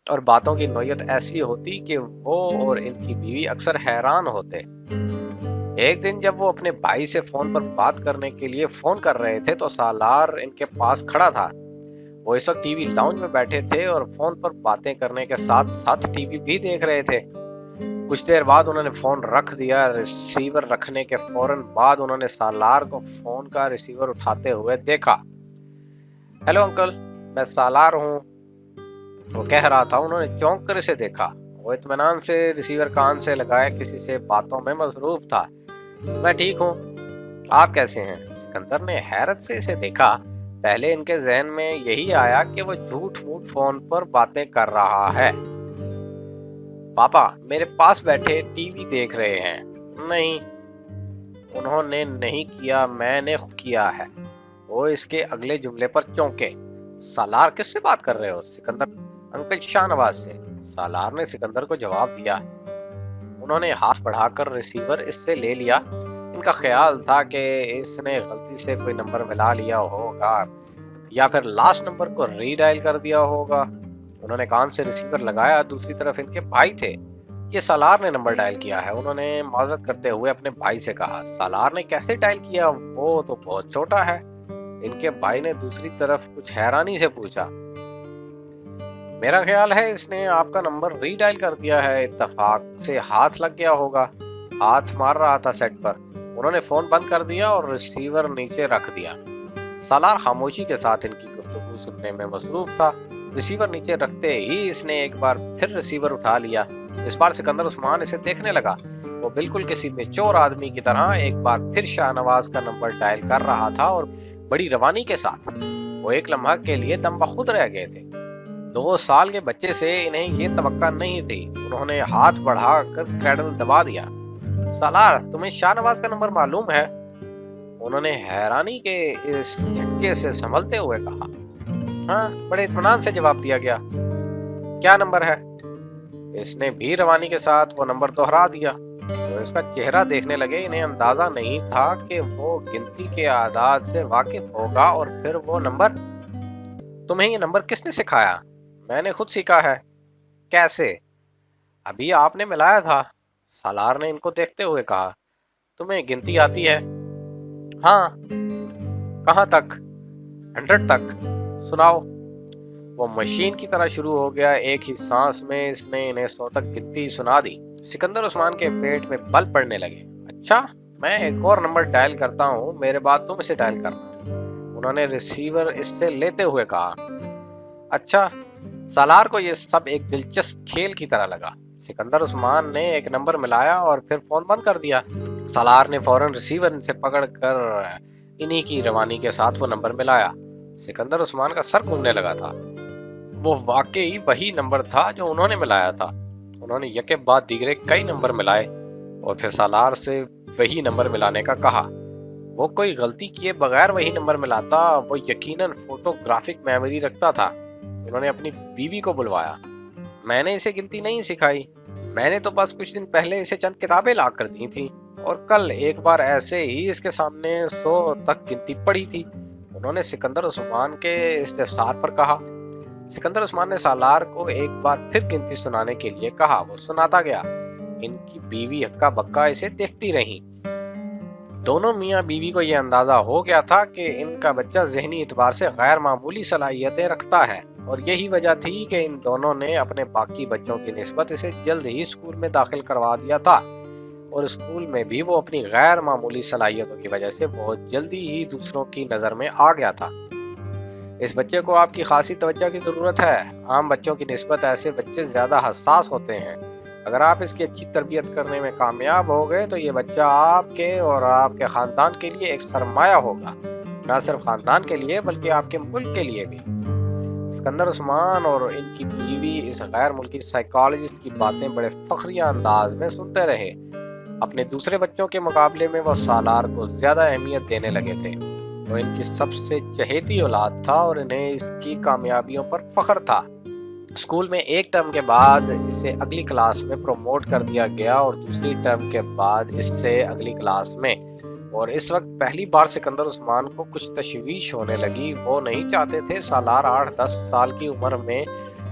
اور باتوں کی نوعیت ایسی ہوتی کہ وہ اور ان کی بیوی اکثر حیران ہوتے۔ ایک دن جب وہ اپنے بھائی سے فون پر بات کرنے کے لیے فون کر رہے تھے تو سالار ان کے پاس کھڑا تھا۔ وہ اس وقت ٹی وی لاؤنج میں بیٹھے تھے اور فون پر باتیں کرنے کے ساتھ ساتھ ٹی وی بھی دیکھ رہے تھے۔ کچھ دیر بعد انہوں نے فون رکھ دیا۔ ریسیور رکھنے کے فوراً بعد انہوں نے سالار کو فون کا ریسیور اٹھاتے ہوئے دیکھا۔ ہیلو انکل، میں سالار ہوں، وہ کہہ رہا تھا۔ انہوں نے چونک کر اسے دیکھا۔ وہ اطمینان سے ریسیور کان سے لگائے کسی سے باتوں میں مصروف تھا۔ میں ٹھیک ہوں، آپ کیسے ہیں؟ سکندر نے حیرت سے اسے دیکھا۔ پہلے ان کے ذہن میں یہی آیا کہ وہ جھوٹ موٹ فون پر باتیں کر رہا ہے۔ پاپا میرے پاس بیٹھے ٹی وی دیکھ رہے ہیں۔ نہیں، انہوں نے نہیں کیا، میں نے کیا ہے۔ وہ اس کے اگلے جملے پر چونکے۔ سالار کس سے بات کر رہے ہو؟ سکندر، انکل شاہ نواز سے، سالار نے سکندر کو جواب دیا۔ انہوں نے ہاتھ بڑھا کر ریسیور اس سے لے لیا۔ ان کا خیال تھا کہ اس نے غلطی سے کوئی نمبر ملا لیا ہوگا یا پھر لاسٹ نمبر کو ری ڈائل کر دیا ہوگا۔ انہوں نے کان سے ریسیور لگایا۔ دوسری طرف ان کے بھائی تھے۔ یہ سالار نے نمبر ڈائل کیا ہے، انہوں نے معذرت کرتے ہوئے اپنے بھائی سے کہا۔ سالار نے کیسے ڈائل کیا؟ وہ تو بہت چھوٹا ہے، ان کے بھائی نے دوسری طرف کچھ حیرانی سے پوچھا۔ میرا خیال ہے اس نے آپ کا نمبر ری ڈائل کر دیا ہے، اتفاق سے ہاتھ لگ گیا ہوگا، ہاتھ مار رہا تھا سیٹ پر۔ انہوں نے فون بند کر دیا اور ریسیور نیچے رکھ دیا۔ سالار خاموشی کے ساتھ ان کی گفتگو سننے میں مصروف تھا۔ ریسیور نیچے رکھتے ہی اس نے ایک بار پھر ریسیور اٹھا لیا۔ اس بار سکندر عثمان اسے دیکھنے لگا۔ وہ بالکل کسی میچور آدمی کی طرح ایک بار پھر شاہ نواز کا نمبر ڈائل کر رہا تھا اور بڑی روانی کے ساتھ۔ وہ ایک لمحہ کے لیے دم بخود رہ گئے تھے۔ 2 سال کے بچے سے انہیں یہ توقع نہیں تھی۔ انہوں نے ہاتھ بڑھا کر کریڈل دبا دیا۔ سالار، تمہیں شاہ نواز کا نمبر معلوم ہے؟ انہوں نے حیرانی کے اس جھٹکے سے سنبھلتے ہوئے کہا۔ ہاں، بڑے اطمینان سے جواب دیا گیا۔ کیا نمبر ہے؟ اس نے بھی روانی کے ساتھ وہ نمبر دہرا دیا۔ وہ اس کا چہرہ دیکھنے لگے۔ انہیں اندازہ نہیں تھا کہ وہ گنتی کے اعداد سے واقف ہوگا اور پھر وہ نمبر۔ تمہیں یہ نمبر کس نے سکھایا؟ میں نے خود سیکھا ہے۔ کیسے؟ ابھی آپ نے ملایا تھا، سالار نے ان کو دیکھتے ہوئے کہا۔ تمہیں گنتی آتی ہے؟ ہاں۔ کہاں تک؟ 100 تک۔ سناؤ۔ وہ مشین کی طرح شروع ہو گیا۔ ایک ہی سانس میں اس نے انہیں 100 تک گنتی سنا دی۔ سکندر عثمان کے پیٹ میں بل پڑنے لگے۔ اچھا، میں ایک اور نمبر ڈائل کرتا ہوں، میرے بعد تم اسے ڈائل کرنا، انہوں نے ریسیور اس سے لیتے ہوئے کہا۔ اچھا۔ سالار کو یہ سب ایک دلچسپ کھیل کی طرح لگا۔ سکندر عثمان نے ایک نمبر ملایا اور پھر فون بند کر دیا۔ سالار نے فوراً ریسیور سے پکڑ کر انہی کی روانی کے ساتھ وہ نمبر ملایا۔ سکندر عثمان کا سر گھومنے لگا تھا۔ وہ واقعی وہی نمبر تھا جو انہوں نے ملایا تھا۔ انہوں نے یکے بعد دیگرے کئی نمبر ملائے اور پھر سالار سے وہی نمبر ملانے کا کہا۔ وہ کوئی غلطی کیے بغیر وہی نمبر ملاتا، وہ یقیناً فوٹوگرافک میموری رکھتا تھا۔ انہوں نے اپنی بیوی کو بلوایا۔ میں نے اسے گنتی نہیں سکھائی، میں نے تو بس کچھ دن پہلے اسے چند کتابیں لا کر دی تھیں اور کل ایک بار ایسے ہی اس کے سامنے 100 تک گنتی پڑھی تھی، انہوں نے سکندر عثمان کے استفسار پر کہا۔ سکندر عثمان نے سالار کو ایک بار پھر گنتی سنانے کے لیے کہا۔ وہ سناتا گیا۔ ان کی بیوی ہکا بکا اسے دیکھتی رہی۔ دونوں میاں بیوی کو یہ اندازہ ہو گیا تھا کہ ان کا بچہ ذہنی اعتبار سے غیر معمولی صلاحیتیں رکھتا ہے، اور یہی وجہ تھی کہ ان دونوں نے اپنے باقی بچوں کی نسبت اسے جلد ہی اسکول میں داخل کروا دیا تھا، اور اسکول میں بھی وہ اپنی غیر معمولی صلاحیتوں کی وجہ سے بہت جلدی ہی دوسروں کی نظر میں آ گیا تھا۔ اس بچے کو آپ کی خاصی توجہ کی ضرورت ہے۔ عام بچوں کی نسبت ایسے بچے زیادہ حساس ہوتے ہیں۔ اگر آپ اس کی اچھی تربیت کرنے میں کامیاب ہو گئے تو یہ بچہ آپ کے اور آپ کے خاندان کے لیے ایک سرمایہ ہوگا، نہ صرف خاندان کے لیے بلکہ آپ کے ملک کے لیے بھی۔ سکندر عثمان اور ان کی بیوی اس غیر ملکی سائیکالوجسٹ کی باتیں بڑے فخریہ انداز میں سنتے رہے۔ اپنے دوسرے بچوں کے مقابلے میں وہ سالار کو زیادہ اہمیت دینے لگے تھے۔ وہ ان کی سب سے چہیتی اولاد تھا اور انہیں اس کی کامیابیوں پر فخر تھا۔ اسکول میں ایک ٹرم کے بعد اسے اگلی کلاس میں پروموٹ کر دیا گیا اور دوسری ٹرم کے بعد اس سے اگلی کلاس میں، اور اس وقت پہلی بار سکندر عثمان کو کچھ تشویش ہونے لگی۔ وہ نہیں چاہتے تھے سالار 8-10 سال کی عمر میں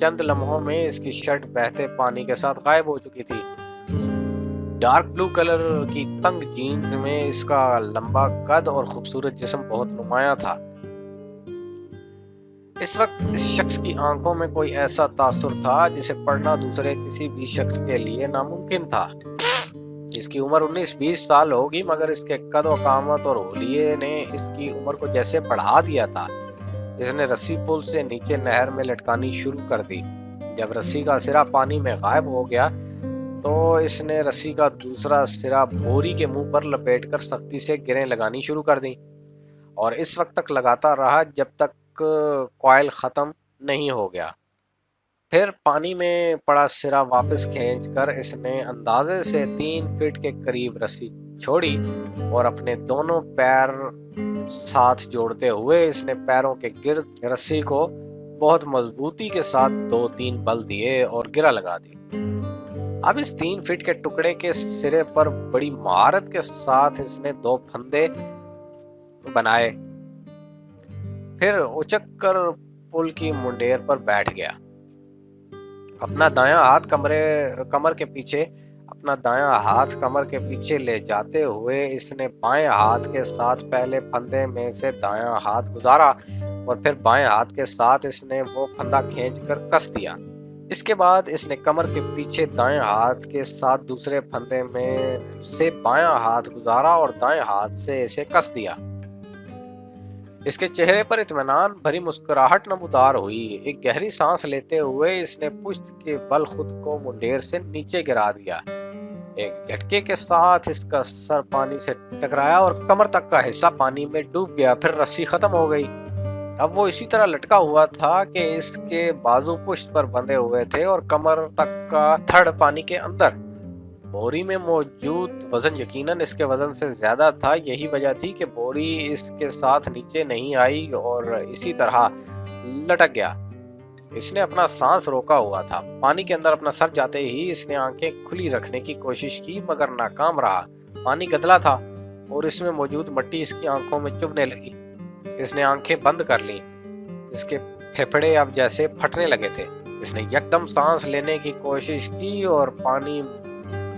چند لمحوں میں اس کی شرٹ بہتے پانی کے ساتھ غائب ہو چکی تھی۔ ڈارک بلو کلر کی تنگ جینز میں اس کا لمبا قد اور خوبصورت جسم بہت نمایاں تھا۔ اس وقت اس شخص کی آنکھوں میں کوئی ایسا تاثر تھا جسے پڑھنا دوسرے کسی بھی شخص کے لیے ناممکن تھا۔ اس کی عمر 19-20 سال ہوگی، مگر اس کے قد و قامت اور حلیے نے اس کی عمر کو جیسے بڑھا دیا تھا۔ اس نے رسی پل سے نیچے نہر میں لٹکانی شروع کر دی۔ جب رسی کا سرا پانی میں غائب ہو گیا تو اس نے رسی کا دوسرا سرا بوری کے منہ پر لپیٹ کر سختی سے گریں لگانی شروع کر دی، اور اس وقت تک لگاتا رہا جب تک کوائل ختم نہیں ہو گیا۔ پھر پانی میں پڑا سرا واپس کھینچ کر اس نے اندازے سے 3 فٹ کے قریب رسی چھوڑی، اور اپنے دونوں پیر ساتھ جوڑتے ہوئے اس نے پیروں کے گرد رسی کو بہت مضبوطی کے ساتھ 2-3 بل دیے اور گرہ لگا دی۔ اب اس 3 فٹ کے ٹکڑے کے سرے پر بڑی مہارت کے ساتھ اس نے 2 پھندے بنائے، پھر اچک کر پل کی منڈیر پر بیٹھ گیا۔ اپنا دایاں ہاتھ کمر کے پیچھے لے جاتے ہوئے اس نے بائیں ہاتھ کے ساتھ پہلے پھندے میں سے دایاں ہاتھ گزارا، اور پھر بائیں ہاتھ کے ساتھ اس نے وہ پھندا کھینچ کر کس دیا۔ اس کے بعد اس نے کمر کے پیچھے دائیں ہاتھ کے ساتھ دوسرے پھندے میں سے بایاں ہاتھ گزارا اور دائیں ہاتھ سے اسے کس دیا۔ اس کے چہرے پر اطمینان بھری مسکراہٹ نمودار ہوئی۔ ایک گہری سانس لیتے ہوئے اس نے پشت کے بل خود کو منڈیر سے نیچے گرا دیا۔ ایک جھٹکے کے ساتھ اس کا سر پانی سے ٹکرایا اور کمر تک کا حصہ پانی میں ڈوب گیا۔ پھر رسی ختم ہو گئی۔ اب وہ اسی طرح لٹکا ہوا تھا کہ اس کے بازو پشت پر بندھے ہوئے تھے اور کمر تک کا تھڑ پانی کے اندر۔ بوری میں موجود وزن یقیناً اس کے وزن سے زیادہ تھا، یہی وجہ تھی کہ بوری اس کے ساتھ نیچے نہیں آئی اور اسی طرح لٹک گیا۔ اس نے اپنا سانس روکا ہوا تھا۔ پانی کے اندر اپنا سر جاتے ہی اس نے آنکھیں کھلی رکھنے کی کوشش کی، مگر ناکام رہا۔ پانی گدلا تھا اور اس میں موجود مٹی اس کی آنکھوں میں چبھنے لگی۔ اس نے آنکھیں بند کر لیں۔ اس کے پھیپھڑے اب جیسے پھٹنے لگے تھے۔ اس نے یکدم سانس لینے کی کوشش کی اور پانی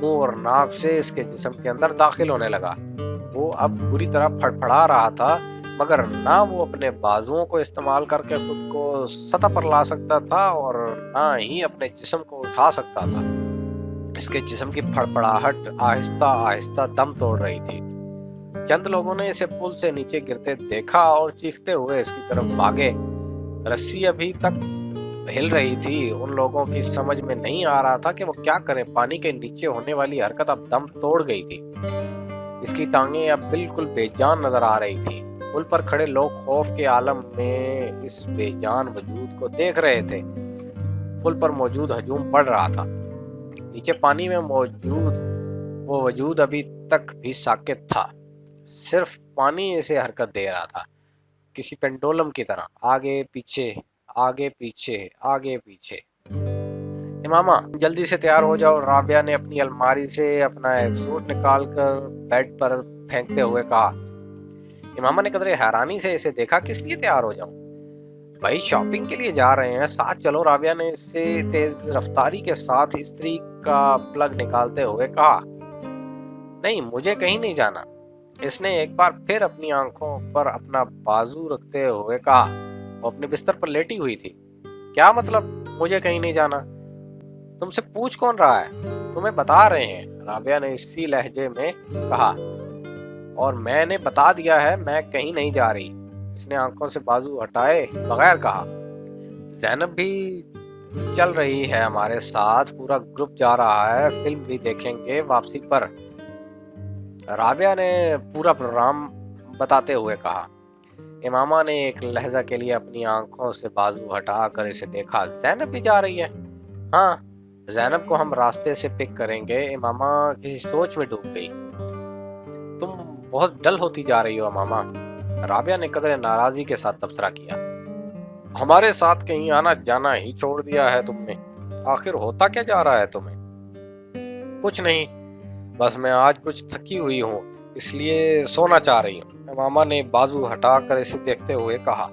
منہ اور ناک سے اس کے جسم کے اندر داخل ہونے لگا۔ وہ اب بری طرح پھڑپھڑا رہا تھا، مگر نہ وہ اپنے بازوؤں کو استعمال کر کے خود کو سطح پر لا سکتا تھا اور نہ ہی اپنے جسم کو اٹھا سکتا تھا۔ اس کے جسم کی پھڑپڑاہٹ آہستہ آہستہ دم توڑ رہی تھی۔ چند لوگوں نے اسے پل سے نیچے گرتے دیکھا اور چیختے ہوئے اس کی طرف بھاگے۔ رسی ابھی تک ہل رہی تھی۔ ان لوگوں کی سمجھ میں نہیں آ رہا تھا کہ وہ کیا کریں۔ پانی کے نیچے ہونے والی حرکت اب دم توڑ گئی تھی۔ اس کی ٹانگیں اب بالکل بے جان نظر آ رہی تھی۔ پل پر کھڑے لوگ خوف کے عالم میں اس بے جان وجود کو دیکھ رہے تھے۔ پل پر موجود ہجوم بڑھ رہا تھا۔ نیچے پانی میں موجود وہ وجود ابھی تک بھی ساکت تھا۔ صرف پانی اسے حرکت دے رہا تھا، کسی پینڈولم کی طرح، آگے پیچھے آگے پیچھے آگے پیچھے۔ امامہ جلدی سے تیار ہو جاؤ، رابعہ نے اپنی الماری سے اپنا ایک سوٹ نکال کر بیڈ پر پھینکتے ہوئے کہا۔ امامہ نے قدرے حیرانی سے اسے دیکھا۔ کس لیے تیار ہو جاؤں؟ بھائی شاپنگ کے لیے جا رہے ہیں، ساتھ چلو، رابعہ نے اس سے تیز رفتاری کے ساتھ استری کا پلگ نکالتے ہوئے کہا۔ نہیں، مجھے کہیں نہیں جانا، اس نے ایک بار پھر اپنی آنکھوں پر اپنا بازو رکھتے ہوئے کہا۔ وہ اپنے بستر پر لیٹی ہوئی تھی۔ کیا مطلب مجھے کہیں نہیں جانا؟ تم سے پوچھ کون رہا ہے؟ تمہیں بتا رہے ہیں، رابعہ نے اسی لہجے میں کہا، اور میں نے بتا دیا ہے میں کہیں نہیں جا رہی۔ اس نے آنکھوں سے بازو ہٹائے بغیر کہا۔ زینب بھی چل رہی ہے ہمارے ساتھ، پورا گروپ جا رہا ہے، فلم بھی دیکھیں گے واپسی پر، رابعہ نے پورا پروگرام بتاتے ہوئے کہا۔ امامہ نے ایک لحظہ کے لیے اپنی آنکھوں سے بازو ہٹا کر اسے دیکھا۔ زینب بھی جا رہی ہے؟ ہاں، زینب کو ہم راستے سے پک کریں گے۔ امامہ کسی سوچ میں ڈوب گئی۔ تم بہت ڈل ہوتی جا رہی ہو امامہ، رابعہ نے قدر ناراضی کے ساتھ تبصرہ کیا۔ ہمارے ساتھ کہیں آنا جانا ہی چھوڑ دیا ہے تم نے، آخر ہوتا کیا جا رہا ہے تمہیں؟ کچھ نہیں، بس میں آج کچھ تھکی ہوئی ہوں، اس لیے سونا چاہ رہی ہوں، امامہ نے بازو ہٹا کر اسے دیکھتے ہوئے کہا۔